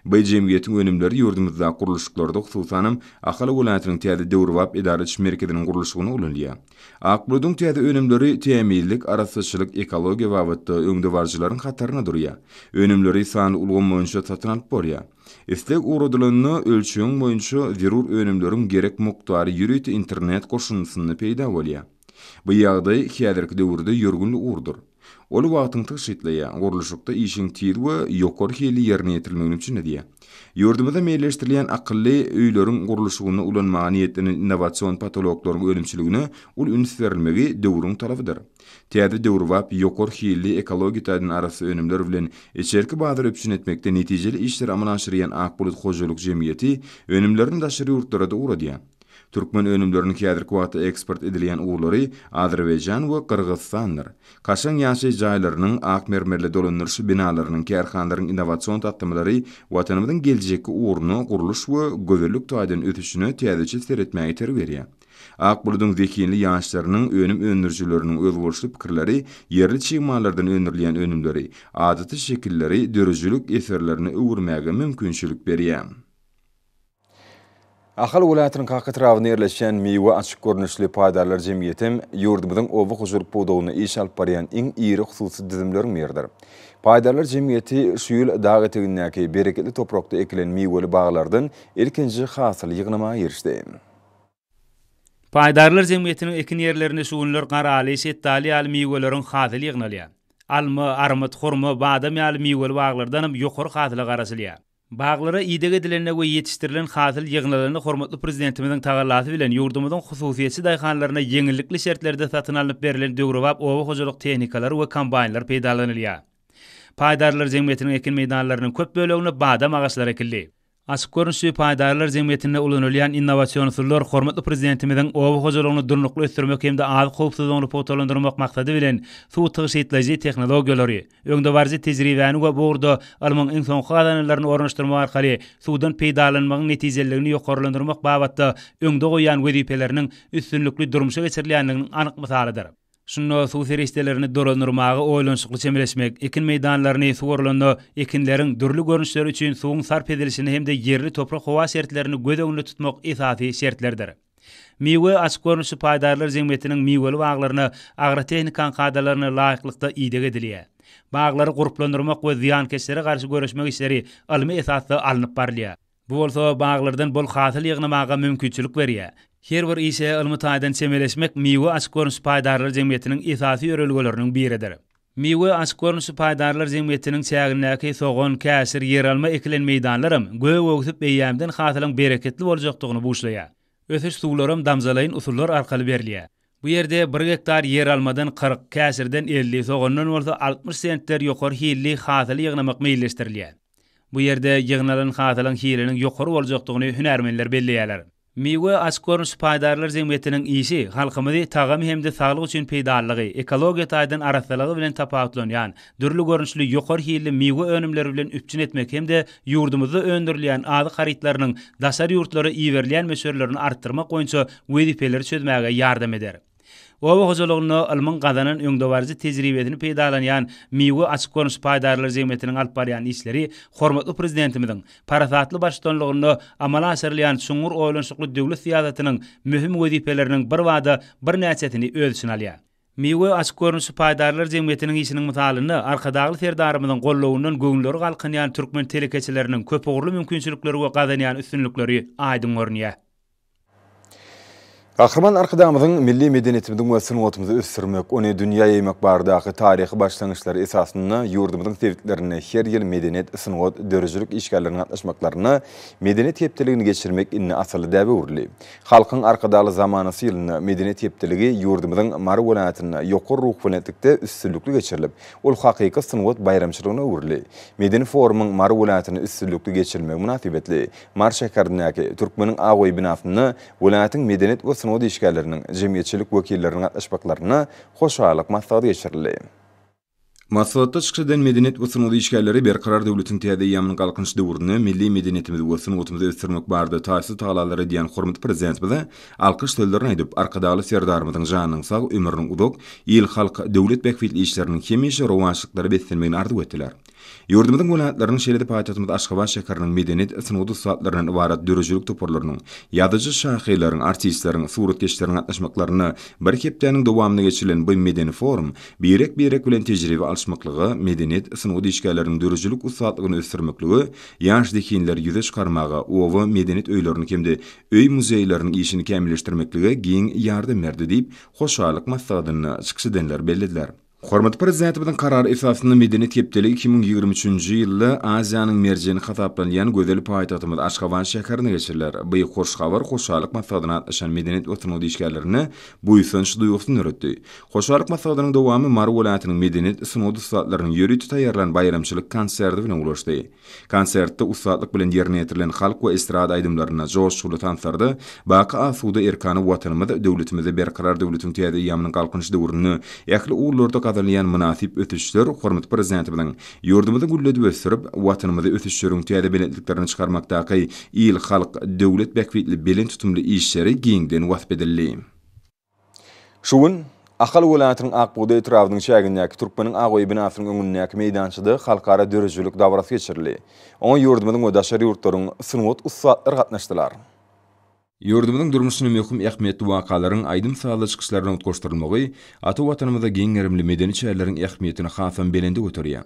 Speaker 1: Bu jemgyýetiň önümleri ýurdumyzda guruluşyklarda hususan Ahali welaýatynyň täze döwrewap idara etýän merkeziniň guruluşyny ulanýar. Akbulutyň täze önümleri teýmillik, arassyzlyk, ekologiýa wagtda öňde barjylaryň hataryna durýar. Önümleri sany ulgam boýunça satyn alyp borýar. Istek uradylanyny ölçüň boýunça zerur önümleriň gerek muktary ýürüýti internet goşunmasyny peýda bolýar. Bu ýagdaý häzirki döwürde ýörgünli urdur. Ol wagtyň tyşytlaýar, guruluşykda işiň tiýir we ýokary hili ýerine ýetirilmegi üçin edýär. Ýurdumyzda meýilleşdirilýän akylly öýleriň guruluşyny ulanmagy niýetlenen innowasion patologlaryň ölümçiligine ul üns berilmegi döwrüň talabydyr. Täze döwrewap ýokary hili ekologiyatadan arasy önümler bilen eçerki bazar öpüşün etmekde netijeli işler amala aşyrýan Akbulut Hojalyk Jemgyýeti önümlerini daşary ýurtlara da uradýar. Türkmen önümlerini kädirki wagtda eksport edilýän uglary Azerbaýjan we Kyrgyzstandyr. Kaşan ýaşy jaýlarynyň ak mermerle dolanyrşy binalarynyň kärhanalaryň innowasion tatdymlary watanymyzyň geljekki urny guruluş we gözellik taýdan ötüşini täzeçe seretmäge ter berýär. Akbulutyň zekinli ýaşlarynyň önüm öndürjüleriniň özbolşy pikirleri, yerli çiýmanlardan öndürilýän önümleri, adaty şekilleri, dörüjülük eserlerini öwürmäge mümkinçilik berýär. Ahali welaýatynyň kaka tarawyna ýerleşen meýwe açyk görnüşli paýdarlar jemgyýetim ýurdumyzyň owa hojalyk buwdagyny iş alyp barýan iň iri hususy dizimleriň biridir. Paýdarlar jemgyýeti şu ýyl dagy tegindäki bereketli toprakda ekilen meýweli baglardan ilkinji hasyl ýygnamaga erişdi.
Speaker 3: Paýdarlar jemgyýetiniň ekin ýerlerinde şugunlar garaly, şetdali ýaly meýweleriň hasyl ýygnalýar. Alma, armut, hurma, badam ýaly meýweli baglardan ýokary hasyla garasylýar. Baglara ýydyk edilen we ýetişdirilen hasyl ýygnalaryny hormatly prezidentimiziň tagalasy bilen ýurdumyzyň hususiýetçi daýhanlaryna yeňillikli şertlerde satyn alyp berilen döwrewap owa hojalyk tehnikalary we kombaynlar peýdalanylýar. Paýdarlar jemgyýetiniň ekin meýdanlarynyň köp bölegine badam agaçlary ekildi. Açyk görnüşli paýdarlar jemgyýetinde ulanylýan innowasion usullar hormatly prezidentimiziň owa hojalygyny durnukly ösdürmek hemde az howpsuzlygyny potalandyrmak maksady bilen suw tygyşytlaýjy tehnologiýalary, öňde barjy tejribäni we burda almaň iň soňky gadanlaryny ornaşdyrmak arkaly suwdan peýdalanmagyň netijeleriniň ýokarylandyrmak babatda öňde goýan wezipeleriniň üstünlükli durmuşa geçirilýändiginiň anyk misalydyr. Şunu suw serişdelerini dolanyrmagy oýlanşykly çemeleşmek, ekin meýdanlaryny suwarlanyny, ekinleriň dürli görnüşleri üçin suwun sarp edilişini hemde yerli toprak howa şertlerini göz öňünde tutmak esasy şertlerdir. Meýwe açyk görnüşli paýdarlar jemgyýetiniň meýweli baglaryny agrotehnikan kadalaryny laýyklykda ýydyk edilýär. Baglary guruplandyrmak we ziýankeşlere garşy görüşmek işleri almy esasda alınıp barylýar. Bu bolsa baglardan bol hasyl ýygnamaga mümkinçilik berýär. Her bir işe almy taýdan çemeleşmek meýwe açyk görnüşli paýdarlar jemgyýetiniň esasy ýörelgeleriniň biridir. Miwe açyk görnüşli paýdarlar jemgyýetiniň çägindäki soğan, käsir, yer alma ekilen meýdanlarym göw öwgütüp beýýämden hatylyň bereketli boljakdygyny buýşlaýar. Ötüş suwlarym damzalayyn usullar arkaly berilýär. Bu ýerde 1 hektar yer almadan 40, käsirden 50, soğandan bolsa 60 sentler ýokary hilli hatyly ýygnamak meýilleşdirilýär. Bu ýerde ýygnalan hatylyň hiliniň ýokary boljakdygyny hünärmenler belleýärler. Miwe açyk görnüşli paýdarlar jemgyýetiniň işi halkymyzy tagam hemde saglyk üçin peýdalygy, ekologiýa taýdan araslygy bilen tapawutlanýan, dürli görnüşli ýokary hilli miwe önümleri bilen üpçün etmek hemde ýurdumyzda öndürilýän ady haritlarynyň daşar ýurtlary iýerilýän meşerlerini artdyrmak boýunça wezipeleri çözmäge ýardam eder. Owa hojalygyny ilmiň gazanan öňdewarjy tejribesini peýdalanýan miwe açyk görnüşli paýdarlar jemgyýetiniň alyp barýan işleri hormatly prezidentimiziň parasatly başçylygyny amala asyrlaýan şuňur oýlanşykly döwlet siýasatynyň mühim wezipeleriniň bir wada bir näçetini öz içine alýar. Miwe açyk görnüşli paýdarlar jemgyýetiniň işiniň mysalyny arkadagy serdarymyzyň gollawundan göňleri galkynýan türkmen telekeçileriniň köp ugurly mümkinçilikleri we gazanýan üstünlikleri aýdym görnýär.
Speaker 1: Kahraman arkadamızın milli medeniyetimizin ve sınıfatımızı ösürmek, onu dünya yemek bardağı tarihi başlangıçları esasında yurdumuzun sevdiklerine her yıl medeniyet, sınıfat, dörücülük işgallerinin atlaşmaklarına medeniyet heptiliğini geçirmek inni asalı dəbi uğurli. Halkın arkadalı zamanısı yılına medeniyet heptiliği yurdumuzun marı velayetine yokur ruh velayetlikte üstünlüklü geçirilip, ol hakiki sınıfat bayramçılığına uğurli. Medeni forumun marı velayetine üstünlüklü geçirilmek münasibetli. Mar şekerindeki Türkmenin ağoy binasını velayetin medeniyet ve sınıfat işgallerinin cemiyetçilik vekillerinin atlaşmaklarına hoşalık maslahatı geçirildi. Maslahatta çıkışadan medeniyet ve sınıfat işgalleri berkarar devletin täze ýamynyň galkynç döwrüne milli medeniyetimizi we sınıfatymyzy ösürmek barada taýsy taýlalary diýen hormatly prezidentimize alkyş sözlerini aýdyp arkadaly serdarymyzyň janynyň sag ömrüniň uzak ýyl halk döwlet bekfitli işleriniň hemişe rowançlyklary beslenmegini arzuw etdiler. Yurdumyzyň welaýatlarynyň şeýle paýtatymyz Aşgabat şäheriniň medeniyet sınıfat saatlarynyň ibarat dörüjülük toparlarynyň ýadyjy şahylaryň, artistleriň, suratkeşleriň atlaşmaklaryny bir hepdeniň dowamyna geçirilen bu medeni forum birek bilen tejribe alşmaklygy, medeniyet sınıfat işgalleriniň dörüjülük usatlygyny ösürmekligi, ýaş dekinler ýüze çykarmaga, owa medeniyet öýlerini hemde öý muzeýlarynyň işini kämilleşdirmekligi giň ýardam berdi diýip hoşalyk maslahatyny çykşydenler bellediler. Hormatly prezidentimiziň karary esasında medeniyet hepdeligi 2023-nji ýylda Aziýanyň merjeni hataplanýan gözel paýtatymyz Aşgabat şäherine geçiriler. Bu hoş habar hoşalyk maslahatyna atlaşan medeniyet we sınıfat işgallerini buýsanç duýgusyny öretdi. Hoşalyk maslahatynyň dowamy Mar welaýatynyň medeniyet sınıfat ustalarynyň ýöri taýýarlan bayramçylyk konserti bilen ulaşdy. Konsertde ustalyk bilen ýerine ýetirilen halk we estrada aýdymlaryna joşgulu tansardy. Baky asuda erkany watanymyz döwletimize berkarar döwletiň täze ýamynyň galkynç döwrüni ýakly uğurlarda gazanýan münasip ötüşler hormatly prezidentimiň ýurdumyzy gülledi ösürip watanymyzy ötüşleriň täze biletliklerini çykarmakdaky ýyl halk döwlet bekfitli bilen tutumly işleri giňden wasp edildi. Şuň Akal welaýatynyň Akbuğday trawynyň şäherindäki Türkmeniň Ağoý binasynyň öňündäki meýdançyda halkara dörüjülük dawrasy geçirildi. Oň ýurdumyzyň we daşary ýurtlaryň sınıfat ustalary gatnaşdylar. Yurdumyzyň durmuşyny möhüm ähmiýetli wakalaryň aýdym sağla çykyşlaryna utgaşdyrylmagy ata watanymyzda giň erimli medeni çäherleriň ähmiýetini hasan belende götürýär.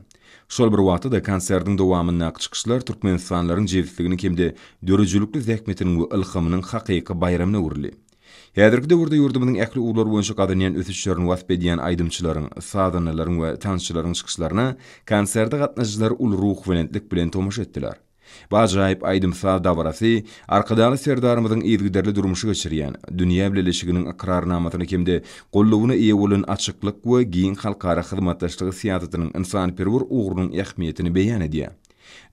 Speaker 1: Şol bir wagtda konsertiň dowamyndaky çykyşlar türkmenistanlaryň jewitligini hemde dörüjülükli zähmetiniň we ilhamynyň hakyky bayramyna uğurly. Häzirki döwürde yurdumyzyň ähli uglar boýunça gadanýan ötüşlerini wasp edýän aýdymçylaryň, sadanalaryň we tanşçylaryň çykyşlaryna konsertde gatnaşjylar ul ruh welentlik bilen tomaşa etdiler. Bajaýyp aýdymsa dawarasy arkadaly serdarymyzyň ýetgiderli durmuşy geçirýän, dünýä bileşiginiň ikrarnamasyny hemde gollawyna eýe bolan açyklyk we giň halkara hyzmatdaşlygy siýasatynyň insanperwer uğrunyň ähmiýetini beýan edýär.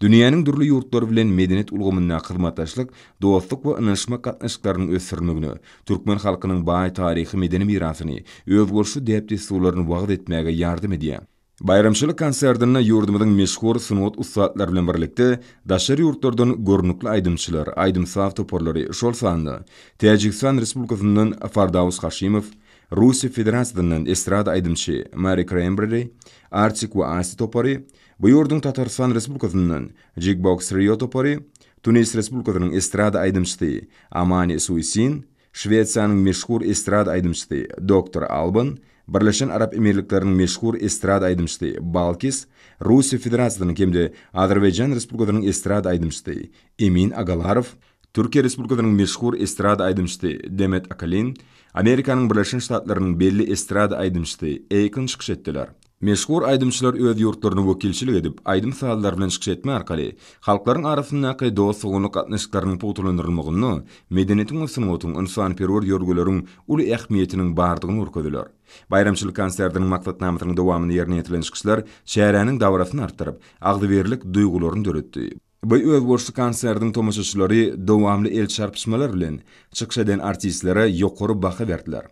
Speaker 1: Dünýäniň durly ýurtlary bilen medeniyet ulgamyna hyzmatdaşlyk, dostluk we ynanşma gatnaşyklarynyň ösürmegini, türkmen halkynyň baý taryhy medeni mirasyny, özgörşü däpdi suwlaryny wagt etmäge ýardam edýär. Bayramçylyk konsertine ýurdumyzyň meşhur sınıfat ustalary bilen birlikde daşary ýurtlardan görnükli aýdymçylar, aýdym toporlary şol sandy. Täjikistan Respublikasynyň Fardaws Haşimow, Russiýa Federasiýasynyň estrada aýdymçy Mary Cranberry, Artik we Asi topory, bu ýurdun Tatarstan Respublikasynyň Jigbox Rio topory, Tunis Respublikasynyň estrada aýdymçy Amani Suisin, Şwetsiýanyň meşhur estrada aýdymçy Dr. Alban, Birleşen Arap Emirliklerining meşhur estrada aýdymçy Balkis, Russiýa Federasiýasynyň hemde Azerbaýjan Respublikasynyň estrada aýdymçy Emin Agalarov, Türkiýe Respublikasynyň meşhur estrada aýdymçy Demet Akalin, Amerikanyň Birleşen Ştatlarynyň belli estrada aýdymçy Ekin çykyş etdiler. Meşhur aydımçılar öz yurtlaryny wekilçilik edip, aydym sahallar bilen çykyş etme arkaly, halklaryň arasyndaky dostlugyny gatnaşyklarynyň putulandyrylmagyny, medeniýetiň we sanatyň insanperwer ýörgüleriň uly ähmiýetiniň bardygyny urkadiler. Bayramçylyk konsertiniň maksatnamasynyň dowamyny ýerine ýetilen çykyşlar şäheriniň dawrasyny artdyryp, agdyberlik duýgularyny döretdi. Bu özgörçli konsertiň tomaşaçylary dowamly el çarpışmalar bilen çykyş eden artistlere ýokary baha berdiler.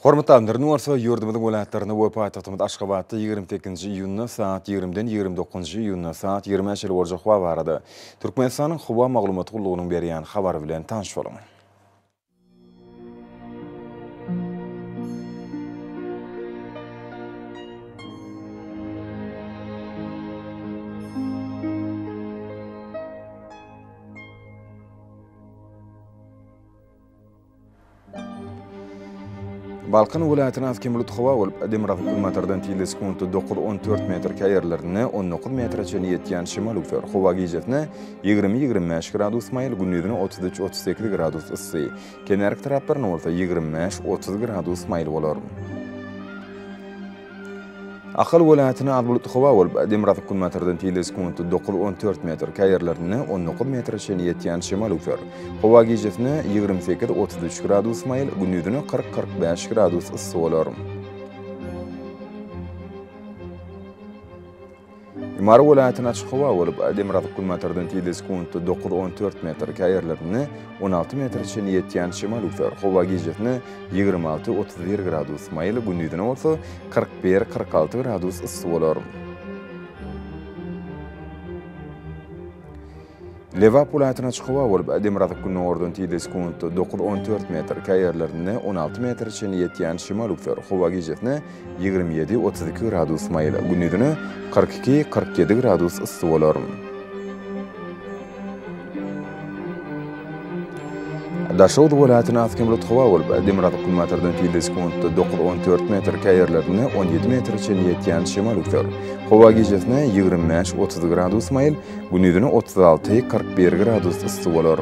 Speaker 1: Hormatly anlaryny bolsa ýurdumyzyň welaýatlaryna we paýtagtymyz Aşgabatda 28-nji iýunyna saat 20-den 29-njy iýunyna saat 20-nji bolajak hawa barady. Türkmenistanyň hawa maglumaty gullugynyň berýän habary bilen tanyş bolan. Balkan welaýatyna azkem bulut hawa bolup, Demirag kulmatardan tilde sekundy 9-14 metr käýerlerini 19 metrece ýetýän şymal üfer. Hawa gijetine 20-25 gradus maýl, gündüzüne 33-38 gradus ysy. Kenarky taraplaryna bolsa 25-30 gradus maýl bolar. Ahal welaýatyna az bulut hawa bolup, Demirag kulmatardan tilde sekundy 9-14 metr käýerlerini 19 metrece ýetýän şymal üfer. Hawa gijetine 28-33 gradus maýl, gündüzüne 40-45 gradus ysy bolar. Imar welaýatyna açyk hawa bolup, Demirag kulmatardan tilde sekundy 9-14 metr käýerlerini 16 metrece ýetýän şymal üfer. Hawa gijetine 26-31 gradus maýl, gündüzüne bolsa 41-46 gradus ysy bolar. Lewap welaýatyna açyk hawa bolup, Demirag kulmatardan tilde sekundy 9-14 metr käýerlerini 16 metrece ýetýän şymal üfer. Hawa gijetine 27-32 gradus maýl, gündüzüne 42-47 gradus ysy bolar. Daşowd welaýatyna azkem bulut hawa bolup, Demirag kulmatardan tilde sekundy 9-14 metr käýerlerini 17 metrece ýetýän şymal üfer. Hawa gijetine 25-30 gradus maýl, gündüzüne 36-41 gradus ysy bolar.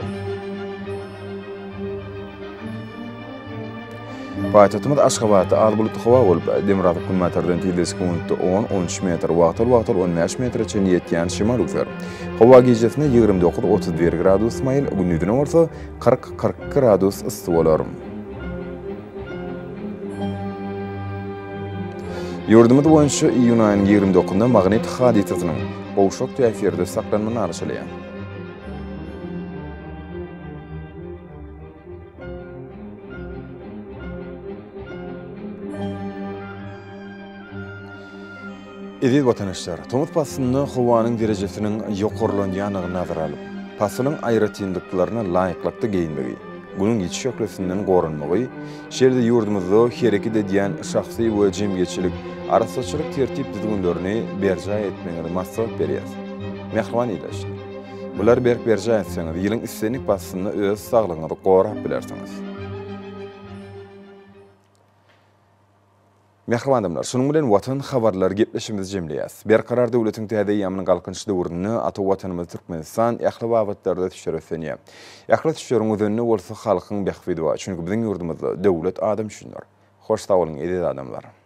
Speaker 1: Paýtagtymyz Aşgabatda az bulut hawa bolup, Demirag kulmatardan tilde sekundy 10-13 metr, wagtal 15 metrece ýetýän şymal üfer. Hawa gijetine 29-31 gradus maýl, gündüzüne bolsa 40-42 gradus ysy bolar. Ýurdumyz boýunça iýun aýynyň 29-nda magnet hadisasynyň gowşak täsirde saklanmagyny arşalaýan. Edil vatandaşlar, Tomut pasyny howanyň derejesiniň ýokarlanýanyny nazar alyp, pasynyň aýratyndyklaryna laýyklykda geyinmegi, bunyň ýetiş şöklesinden gorunmagy, şerde ýurdumyzda hereket edýän şahsy we jemgyýetçilik arasaçylyk tertip düzgünlerini berja etmegini maksat berýär. Mehriban ýylaşyň. Bular berja etseňiz, ýylyň islenik pasyny öz saglygyňyzy gorap bilersiňiz. Mehribanlar, şunun bilen watan habarlar gepleşimiz jemleýäs. Berkarar döwletiň täze ýamynyň galkynçy döwrüni ata watanymyz Türkmenistan ähli wagtlarda tüşeresenýär. Ähli tüşeriň özüne bolsa halkyň behfidi bar. Çünki biziň ýurdumyzda döwlet adam düşünýär. Hoş sag bolun, edil adamlar.